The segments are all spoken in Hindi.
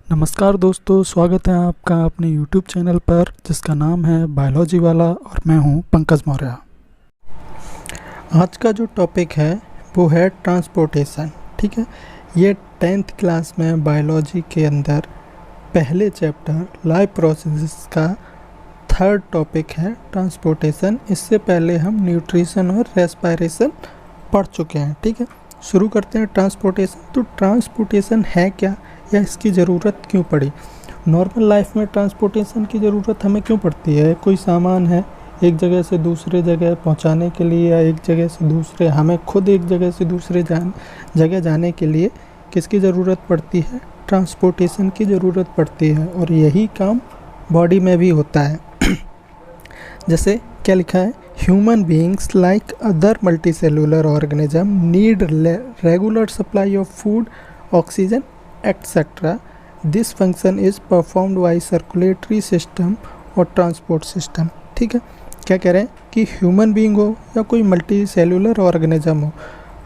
नमस्कार दोस्तों, स्वागत है आपका अपने YouTube चैनल पर जिसका नाम है बायोलॉजी वाला और मैं हूं पंकज मौर्य। आज का जो टॉपिक है वो है ट्रांसपोर्टेशन। ठीक है, ये 10th क्लास में बायोलॉजी के अंदर पहले चैप्टर लाइफ प्रोसेसेस का 3rd टॉपिक है ट्रांसपोर्टेशन। इससे पहले हम न्यूट्रिशन और रेस्पिरेशन पढ़ चुके हैं। ठीक है, शुरू करते हैं ट्रांसपोर्टेशन। तो ट्रांसपोर्टेशन है क्या या इसकी ज़रूरत क्यों पड़ी? नॉर्मल लाइफ में ट्रांसपोर्टेशन की ज़रूरत हमें क्यों पड़ती है? कोई सामान है एक जगह से दूसरे जगह पहुंचाने के लिए या एक जगह से दूसरे हमें खुद एक जगह से दूसरे जगह जाने के लिए किसकी ज़रूरत पड़ती है? ट्रांसपोर्टेशन की ज़रूरत पड़ती है। और यही काम बॉडी में भी होता है। जैसे क्या लिखा है, human beings like other multicellular organism need regular supply of food, oxygen etc. This function is performed by circulatory system और ट्रांसपोर्ट सिस्टम। ठीक है, क्या कह रहे हैं कि ह्यूमन बीइंग हो या कोई मल्टी सेलुलर ऑर्गेनिज्म हो,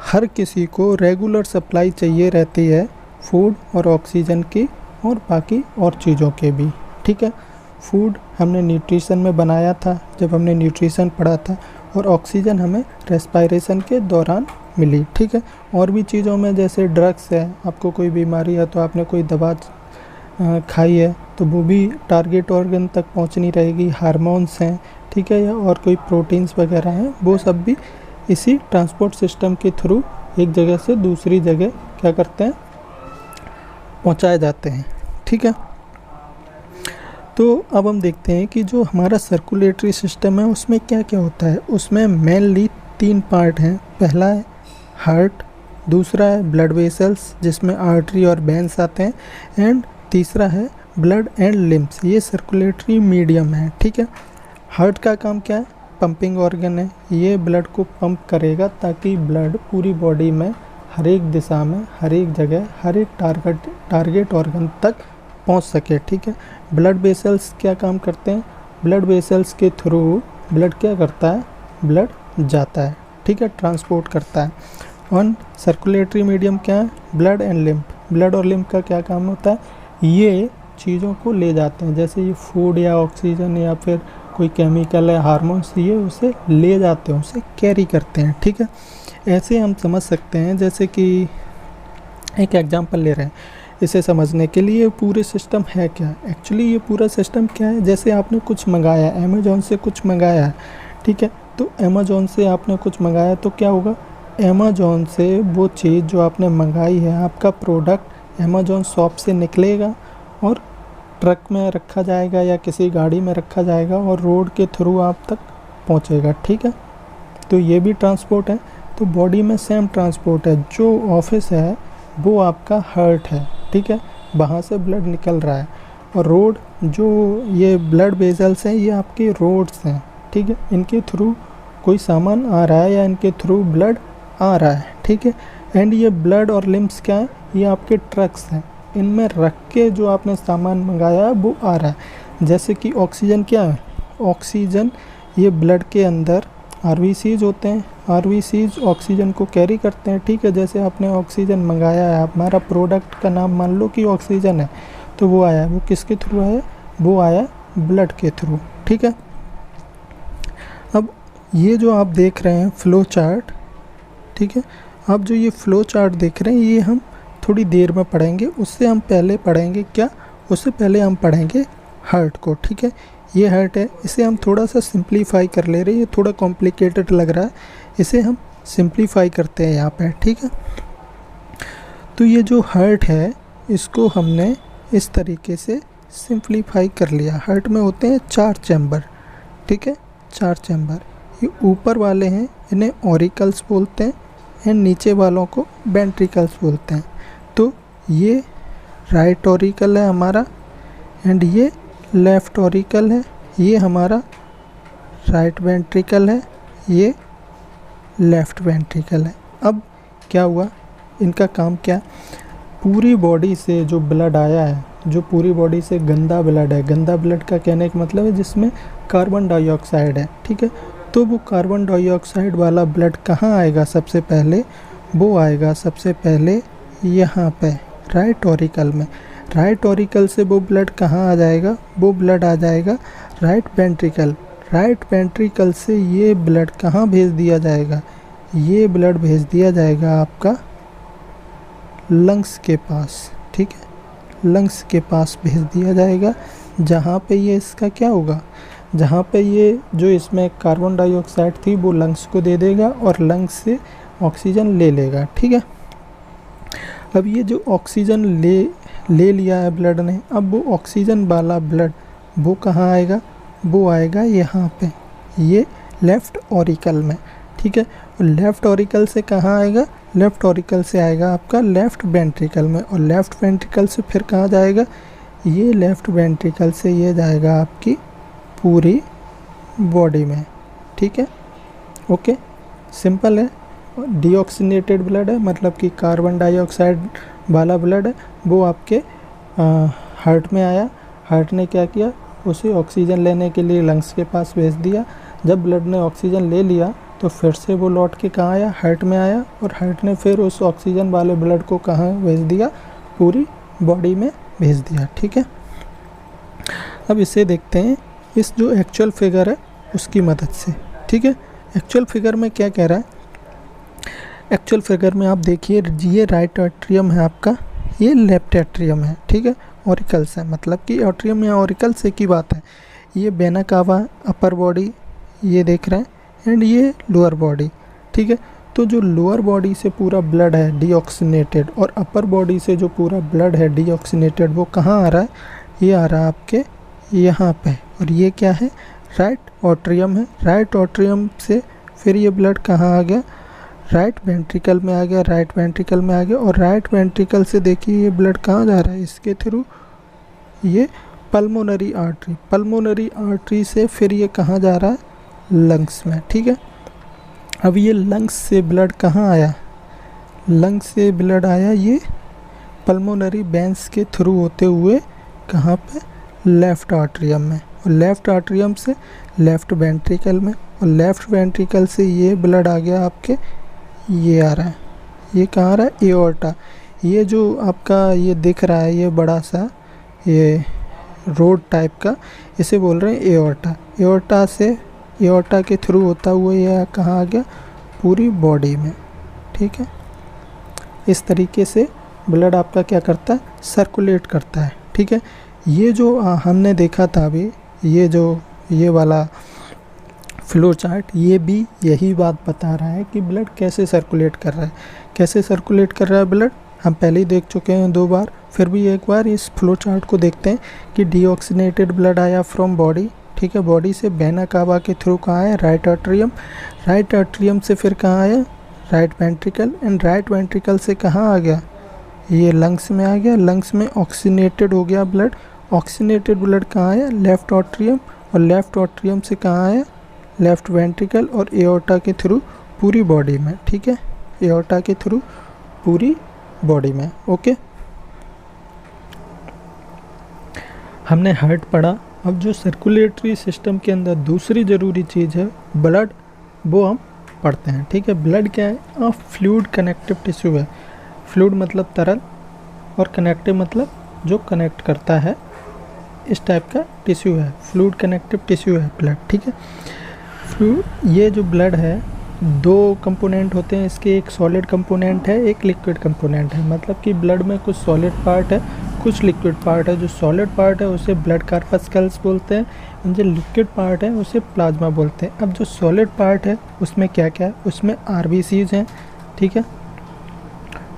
हर किसी को रेगुलर सप्लाई चाहिए रहती है फूड और ऑक्सीजन की और बाकी और चीज़ों के भी। ठीक है, फूड हमने न्यूट्रिशन में बनाया था जब हमने न्यूट्रिशन पढ़ा था, और ऑक्सीजन हमें रेस्पिरेशन के दौरान मिली। ठीक है, और भी चीज़ों में जैसे ड्रग्स है, आपको कोई बीमारी है तो आपने कोई दवा खाई है तो वो भी टारगेट ऑर्गन तक पहुंचनी रहेगी। हार्मोन्स हैं, ठीक है, या और कोई प्रोटीन्स वगैरह हैं, वो सब भी इसी ट्रांसपोर्ट सिस्टम के थ्रू एक जगह से दूसरी जगह क्या करते हैं, पहुंचाए जाते हैं। ठीक है, तो अब हम देखते हैं कि जो हमारा सर्कुलेटरी सिस्टम है उसमें क्या क्या होता है। उसमें मेनली 3 पार्ट हैं। पहला है हार्ट, दूसरा है ब्लड वेसल्स जिसमें आर्टरी और वेन्स आते हैं, एंड तीसरा है ब्लड एंड लिम्स। ये सर्कुलेटरी मीडियम है। ठीक है, हार्ट का काम क्या है? पंपिंग ऑर्गन है। ये ब्लड को पंप करेगा ताकि ब्लड पूरी बॉडी में हर एक दिशा में, हर एक जगह, हर एक टारगेट ऑर्गन तक पहुंच सके। ठीक है, ब्लड वेसल्स क्या काम करते हैं? ब्लड वेसल्स के थ्रू ब्लड क्या करता है? ब्लड जाता है। ठीक है, ट्रांसपोर्ट करता है। और सर्कुलेटरी मीडियम क्या है? Blood and lymph. ब्लड और लिम्फ का क्या काम होता है? ये चीज़ों को ले जाते हैं, जैसे ये फूड या ऑक्सीजन या फिर कोई केमिकल है, हार्मोन्स, ये उसे ले जाते हैं, उसे कैरी करते हैं। ठीक है, ऐसे हम समझ सकते हैं, जैसे कि एक एग्जांपल ले रहे हैं इसे समझने के लिए। पूरे सिस्टम है क्या? एक्चुअली ये पूरा सिस्टम क्या है, जैसे आपने कुछ मंगाया, अमेज़ॉन से कुछ मंगाया है। ठीक है, तो अमेज़ॉन से आपने कुछ मंगाया तो क्या होगा? अमेज़ॉन से वो चीज़ जो आपने मंगाई है, आपका प्रोडक्ट अमेज़ॉन शॉप से निकलेगा और ट्रक में रखा जाएगा या किसी गाड़ी में रखा जाएगा और रोड के थ्रू आप तक पहुंचेगा। ठीक है, तो ये भी ट्रांसपोर्ट है। तो बॉडी में सेम ट्रांसपोर्ट है। जो ऑफिस है वो आपका हार्ट है। ठीक है, वहाँ से ब्लड निकल रहा है। और रोड, जो ये ब्लड वेसल्स हैं, ये आपके रोड्स हैं। ठीक है, इनके थ्रू कोई सामान आ रहा है या इनके थ्रू ब्लड आ रहा है। ठीक है, एंड ये ब्लड और लिम्स क्या है? ये आपके ट्रक्स हैं। इनमें रख के जो आपने सामान मंगाया है वो आ रहा है। जैसे कि ऑक्सीजन क्या है? ऑक्सीजन ये ब्लड के अंदर आरबीसीज होते हैं। आरबीसीज ऑक्सीजन को कैरी करते हैं। ठीक है, जैसे आपने ऑक्सीजन मंगाया है, हमारा प्रोडक्ट का नाम मान लो कि ऑक्सीजन है, तो वो आया, वो किसके थ्रू आया? वो आया ब्लड के थ्रू। ठीक है, अब ये जो आप देख रहे हैं फ्लो चार्ट, ठीक है, आप जो ये फ्लो चार्ट देख रहे हैं ये हम थोड़ी देर में पढ़ेंगे। उससे हम पहले पढ़ेंगे क्या? उससे पहले हम पढ़ेंगे हार्ट को। ठीक है, ये हार्ट है, इसे हम थोड़ा सा सिंप्लीफाई कर ले रहे हैं। ये थोड़ा कॉम्प्लिकेटेड लग रहा है, इसे हम सिंप्लीफाई करते हैं यहाँ पे। ठीक है, तो ये जो हार्ट है इसको हमने इस तरीके से सिंप्लीफाई कर लिया। हार्ट में होते हैं 4 चैम्बर। ठीक है, 4 चैम्बर। ये ऊपर वाले हैं, इन्हें ऑरिकल्स बोलते हैं, एंड नीचे वालों को वेंट्रिकल्स बोलते हैं। तो ये राइट ऑरिकल है हमारा, एंड ये लेफ़्ट ऑरिकल है। ये हमारा राइट वेंट्रिकल है, ये लेफ़्ट वेंट्रिकल है। अब क्या हुआ, इनका काम क्या? पूरी बॉडी से जो ब्लड आया है, जो पूरी बॉडी से गंदा ब्लड है, गंदा ब्लड का कहने का मतलब है जिसमें कार्बन डाइऑक्साइड है। ठीक है, तो वो कार्बन डाइऑक्साइड वाला ब्लड कहाँ आएगा? सबसे पहले वो आएगा सबसे पहले यहाँ पे राइट ऑरिकल में। राइट ऑरिकल से वो ब्लड कहाँ आ जाएगा, वो ब्लड आ जाएगा राइट वेंट्रिकल। राइट वेंट्रिकल से ये ब्लड कहाँ भेज दिया जाएगा, ये ब्लड भेज दिया जाएगा आपका लंग्स के पास, ठीक है, लंग्स के पास भेज दिया जाएगा, जहाँ पे ये इसका क्या होगा, जहाँ पे ये जो इसमें कार्बन डाइऑक्साइड थी वो लंग्स को दे देगा और लंग्स से ऑक्सीजन ले लेगा, ठीक है। अब ये जो ऑक्सीजन ले लिया है ब्लड ने, अब वो ऑक्सीजन वाला ब्लड वो कहाँ आएगा, वो आएगा यहाँ पे, ये लेफ़्ट ऑरिकल में, ठीक है। और लेफ़्ट ऑरिकल से कहाँ आएगा, लेफ़्ट ऑरिकल से आएगा आपका लेफ़्ट वेंट्रिकल में, और लेफ़्ट वेंट्रिकल से फिर कहाँ जाएगा, ये लेफ़्ट वेंट्रिकल से ये जाएगा आपकी पूरी बॉडी में, ठीक है। ओके, सिंपल है। डीऑक्सीनेटेड ब्लड है, मतलब कि कार्बन डाइऑक्साइड वाला ब्लड है, वो आपके हार्ट में आया, हार्ट ने क्या किया, उसे ऑक्सीजन लेने के लिए लंग्स के पास भेज दिया। जब ब्लड ने ऑक्सीजन ले लिया तो फिर से वो लौट के कहाँ आया, हार्ट में आया, और हार्ट ने फिर उस ऑक्सीजन वाले ब्लड को कहाँ भेज दिया, पूरी बॉडी में भेज दिया, ठीक है। अब इसे देखते हैं इस जो एक्चुअल फिगर है उसकी मदद से, ठीक है। एक्चुअल फिगर में क्या कह रहा है, एक्चुअल फिगर में आप देखिए, ये राइट एट्रियम है आपका, ये लेफ्ट एट्रियम है, ठीक है। ऑरिकल्स है, मतलब कि एट्रियम या ऑरिकल से की बात है। ये वेना कावा अपर बॉडी ये देख रहे हैं, एंड ये लोअर बॉडी, ठीक है। तो जो लोअर बॉडी से पूरा ब्लड है डीऑक्सीनेटेड, और अपर बॉडी से जो पूरा ब्लड है डीऑक्सीनेटेड, वो कहाँ आ रहा है, ये आ रहा है आपके यहाँ पे, और ये क्या है, राइट ऑट्रियम है। राइट ऑट्रियम से फिर ये ब्लड कहाँ आ गया, राइट वेंट्रिकल में आ गया, राइट वेंट्रिकल में आ गया, और राइट वेंट्रिकल से देखिए ये ब्लड कहाँ जा रहा है, इसके थ्रू ये पल्मोनरी आर्टरी, पल्मोनरी आर्टरी से फिर ये कहाँ जा रहा है, लंग्स में, ठीक है। अब ये लंग्स से ब्लड कहाँ आया, लंग्स से ब्लड आया ये पल्मोनरी वेंस के थ्रू होते हुए कहाँ पे, लेफ़्ट आर्टरियम में, और लेफ़्ट आर्टरियम से लेफ़्ट वेंट्रिकल में, और लेफ़्ट वेंट्रिकल से ये ब्लड आ गया आपके, ये आ रहा है, ये कहाँ आ रहा है, एओर्टा। ये जो आपका ये दिख रहा है ये बड़ा सा ये रोड टाइप का, इसे बोल रहे हैं एओर्टा। एओर्टा से, एओर्टा के थ्रू होता हुआ ये कहाँ आ गया, पूरी बॉडी में, ठीक है। इस तरीके से ब्लड आपका क्या करता है, सर्कुलेट करता है, ठीक है। ये जो हमने देखा था अभी, ये जो ये वाला फ्लो चार्ट, ये भी यही बात बता रहा है कि ब्लड कैसे सर्कुलेट कर रहा है। कैसे सर्कुलेट कर रहा है ब्लड, हम पहले ही देख चुके हैं 2 बार, फिर भी एक बार इस फ्लो चार्ट को देखते हैं कि डीऑक्सीनेटेड ब्लड आया फ्रॉम बॉडी, ठीक है, बॉडी से वेना कावा के थ्रू कहाँ आया, राइट आर्टरियम, राइट आर्टरियम से फिर कहाँ आया, right ventricle, and right ventricle से कहाँ आ गया, ये लंग्स में आ गया, लंग्स में ऑक्सीनेटेड हो गया ब्लड, ऑक्सीनेटेड ब्लड कहाँ आया, लेफ़्ट आर्टरियम, और लेफ़्ट आर्टरियम से कहाँ आया, लेफ़्ट वेंट्रिकल और एओर्टा के थ्रू पूरी बॉडी में, ठीक है, एओर्टा के थ्रू पूरी बॉडी में। ओके, हमने हार्ट पढ़ा। अब जो सर्कुलेटरी सिस्टम के अंदर दूसरी ज़रूरी चीज़ है ब्लड, वो हम पढ़ते हैं, ठीक है। ब्लड क्या है, फ्लूइड कनेक्टिव टिश्यू है। फ्लूइड मतलब तरल, और कनेक्टिव मतलब जो कनेक्ट करता है, इस टाइप का टिश्यू है, फ्लूइड कनेक्टिव टिश्यू है ब्लड, ठीक है। फ्लूइड, ये जो ब्लड है 2 कंपोनेंट होते हैं इसके, एक सॉलिड कंपोनेंट है, एक लिक्विड कंपोनेंट है। मतलब कि ब्लड में कुछ सॉलिड पार्ट है, कुछ लिक्विड पार्ट है। जो सॉलिड पार्ट है उसे ब्लड कार्पस्कल्स बोलते हैं, और जो लिक्विड पार्ट है उसे प्लाज्मा बोलते हैं। अब जो सॉलिड पार्ट है उसमें क्या क्या है, उसमें आरबीसीज हैं, ठीक है,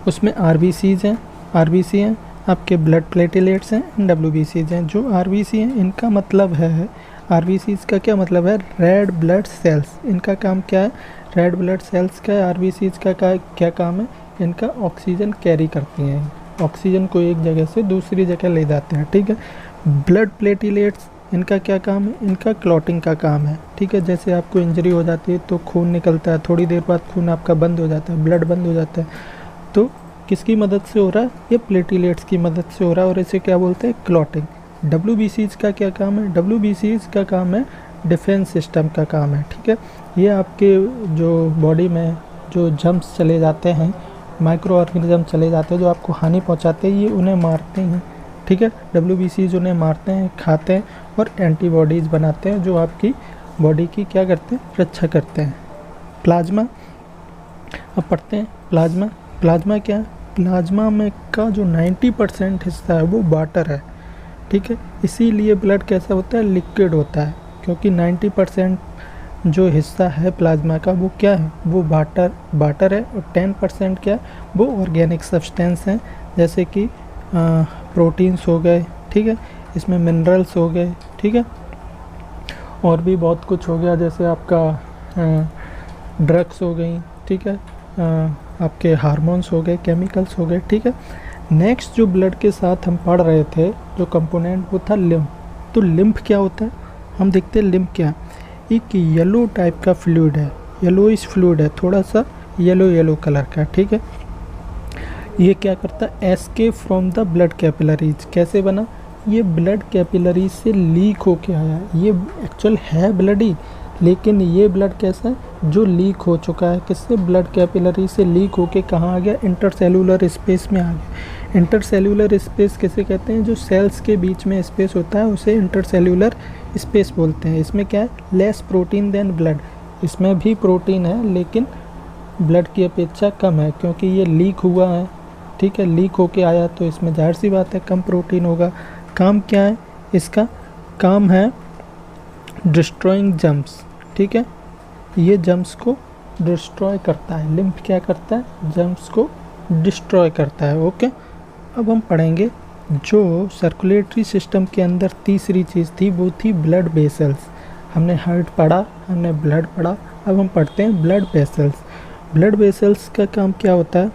उसमें आरबीसीज हैं, आरबीसी हैं, आपके ब्लड प्लेटलेट्स हैं, डब्ल्यूबीसीज हैं। जो आरबीसी हैं इनका मतलब है, आरबीसीज का क्या मतलब है, रेड ब्लड सेल्स। इनका काम क्या है, रेड ब्लड सेल्स का, आरबीसीज का क्या काम है, इनका ऑक्सीजन कैरी करती हैं, ऑक्सीजन को एक जगह से दूसरी जगह ले जाते हैं, ठीक है। ब्लड प्लेटलेट्स, इनका क्या काम है, इनका क्लॉटिंग का काम है, ठीक है। जैसे आपको इंजरी हो जाती है तो खून निकलता है, थोड़ी देर बाद खून आपका बंद हो जाता है, ब्लड बंद हो जाता है, तो किसकी मदद से हो रहा है, ये प्लेटलेट्स की मदद से हो रहा है, और इसे क्या बोलते हैं, क्लॉटिंग। डब्ल्यूबीसीज का क्या काम है, डब्ल्यूबीसीज का काम है डिफेंस सिस्टम का काम है, ठीक है। ये आपके जो बॉडी में जो जम्स चले जाते हैं, माइक्रो ऑर्गेनिज्म चले जाते हैं जो आपको हानि पहुंचाते हैं, ये उन्हें मारते हैं, ठीक है। WBCs उन्हें मारते हैं, खाते हैं और एंटीबॉडीज़ बनाते हैं जो आपकी बॉडी की क्या करते हैं, रक्षा करते हैं। प्लाज्मा, अब पढ़ते हैं प्लाज्मा। प्लाज्मा क्या है? प्लाज्मा में का जो 90% हिस्सा है वो वाटर है, ठीक है। इसीलिए ब्लड कैसा होता है, लिक्विड होता है, क्योंकि 90% जो हिस्सा है प्लाज्मा का वो क्या है, वो वाटर है, और 10% क्या है, वो ऑर्गेनिक सब्सटेंस हैं, जैसे कि प्रोटीन्स हो गए, ठीक है, इसमें मिनरल्स हो गए, ठीक है, और भी बहुत कुछ हो गया, जैसे आपका ड्रग्स हो गई, ठीक है, आपके हार्मोन्स हो गए, केमिकल्स हो गए, ठीक है। नेक्स्ट जो ब्लड के साथ हम पढ़ रहे थे जो कंपोनेंट, वो था लिम्फ। तो लिम्फ क्या होता है, हम देखते हैं लिम्फ क्या, एक येलो टाइप का फ्लूइड है, येलोइश फ्लूइड है, थोड़ा सा येलो कलर का, ठीक है। ये क्या करता है, escape from the blood capillaries. कैसे बना, ये ब्लड कैपिलरीज से लीक होके आया है। ये एक्चुअल है ब्लड ही, लेकिन ये ब्लड कैसा है, जो लीक हो चुका है, किससे, ब्लड कैपिलरी से लीक होके कहाँ आ गया, इंटरसेलुलर स्पेस में आ गया। इंटरसेलुलर स्पेस किसे कहते हैं, जो सेल्स के बीच में स्पेस होता है उसे इंटरसेलुलर स्पेस बोलते हैं। इसमें क्या है, लेस प्रोटीन देन ब्लड, इसमें भी प्रोटीन है लेकिन ब्लड की अपेक्षा कम है, क्योंकि ये लीक हुआ है, ठीक है, लीक होके आया, तो इसमें जाहिर सी बात है कम प्रोटीन होगा। काम क्या है इसका, काम है डिस्ट्रॉइंग जम्स, ठीक है, ये जम्स को डिस्ट्रॉय करता है। लिम्फ क्या करता है, जम्स को डिस्ट्रॉय करता है, ओके। अब हम पढ़ेंगे जो सर्कुलेटरी सिस्टम के अंदर तीसरी चीज़ थी, वो थी ब्लड वेसल्स। हमने हार्ट पढ़ा, हमने ब्लड पढ़ा, अब हम पढ़ते हैं ब्लड वेसल्स। ब्लड वेसल्स का काम क्या होता है,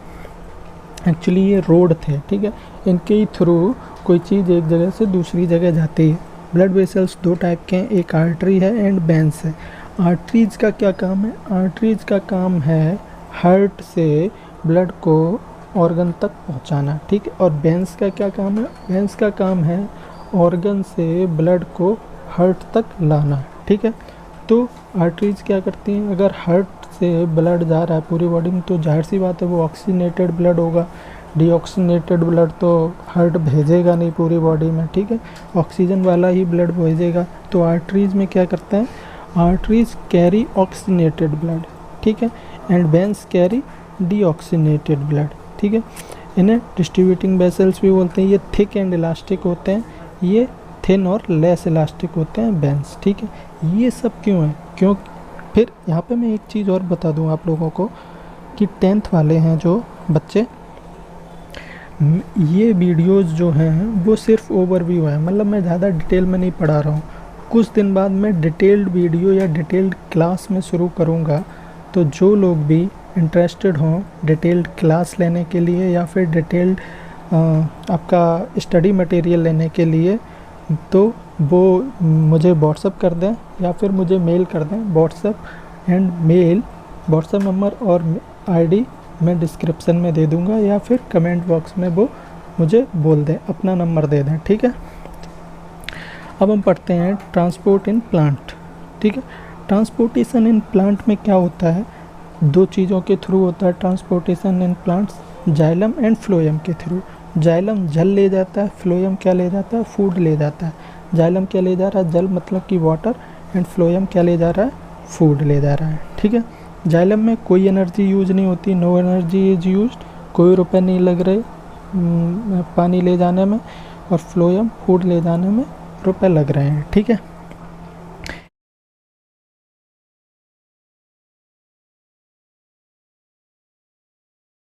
एक्चुअली ये रोड थे, ठीक है, इनके ही थ्रू कोई चीज़ एक जगह से दूसरी जगह जाती है। ब्लड वेसल्स दो टाइप के हैं, एक आर्टरी है एंड वेन्स है। आर्टरीज का क्या काम है, आर्टरीज का काम है हार्ट से ब्लड को ऑर्गन तक पहुंचाना, ठीक है, और वेन्स का क्या काम है, वेन्स का काम है ऑर्गन से ब्लड को हार्ट तक लाना, ठीक है। तो आर्टरीज क्या करती हैं, अगर हार्ट से ब्लड जा रहा है पूरी बॉडी में, तो जाहिर सी बात है वो ऑक्सीजनेटेड ब्लड होगा। डीऑक्सीजनेटेड ब्लड तो हार्ट भेजेगा नहीं पूरी बॉडी में, ठीक है, ऑक्सीजन वाला ही ब्लड भेजेगा। तो आर्टरीज में क्या करता है, आर्टरीज कैरी ऑक्सीजनेटेड ब्लड, ठीक है, and veins carry deoxygenated blood, ठीक है। इन्हें डिस्ट्रीब्यूटिंग वेसल्स भी बोलते हैं। ये थिक एंड इलास्टिक होते हैं, ये थिन और लेस इलास्टिक होते हैं वेन्स, ठीक है। ये सब क्यों है, क्यों, फिर यहाँ पे मैं एक चीज़ और बता दूँ आप लोगों को कि 10th वाले हैं जो बच्चे, ये वीडियोस जो हैं वो सिर्फ ओवरव्यू है, मतलब मैं ज़्यादा डिटेल में नहीं पढ़ा रहा हूँ। कुछ दिन बाद मैं डिटेल्ड वीडियो या डिटेल्ड क्लास में शुरू करूँगा, तो जो लोग भी इंटरेस्टेड हों डिटेल्ड क्लास लेने के लिए या फिर डिटेल्ड आपका स्टडी मटेरियल लेने के लिए, तो वो मुझे व्हाट्सअप कर दें या फिर मुझे मेल कर दें। WhatsApp and mail, WhatsApp number और आईडी मैं डिस्क्रिप्शन में दे दूंगा, या फिर कमेंट बॉक्स में वो मुझे बोल दें, अपना नंबर दे दें, ठीक है। अब हम पढ़ते हैं ट्रांसपोर्ट इन प्लांट, ठीक है। ट्रांसपोर्टेशन इन प्लांट में क्या होता है, दो चीज़ों के थ्रू होता है transportation in plants, xylem and phloem के थ्रू। जाइलम जल ले जाता है, फ्लोएम क्या ले जाता है, फूड ले जाता है। जाइलम क्या ले जा रहा है, जल मतलब कि वाटर, एंड फ्लोएम क्या ले जा रहा है, फूड ले जा रहा है, ठीक है। जाइलम में कोई एनर्जी यूज नहीं होती, नो एनर्जी इज यूज्ड, कोई रुपए नहीं लग रहे पानी ले जाने में, और फ्लोएम फूड ले जाने में रुपए लग रहे हैं, ठीक है।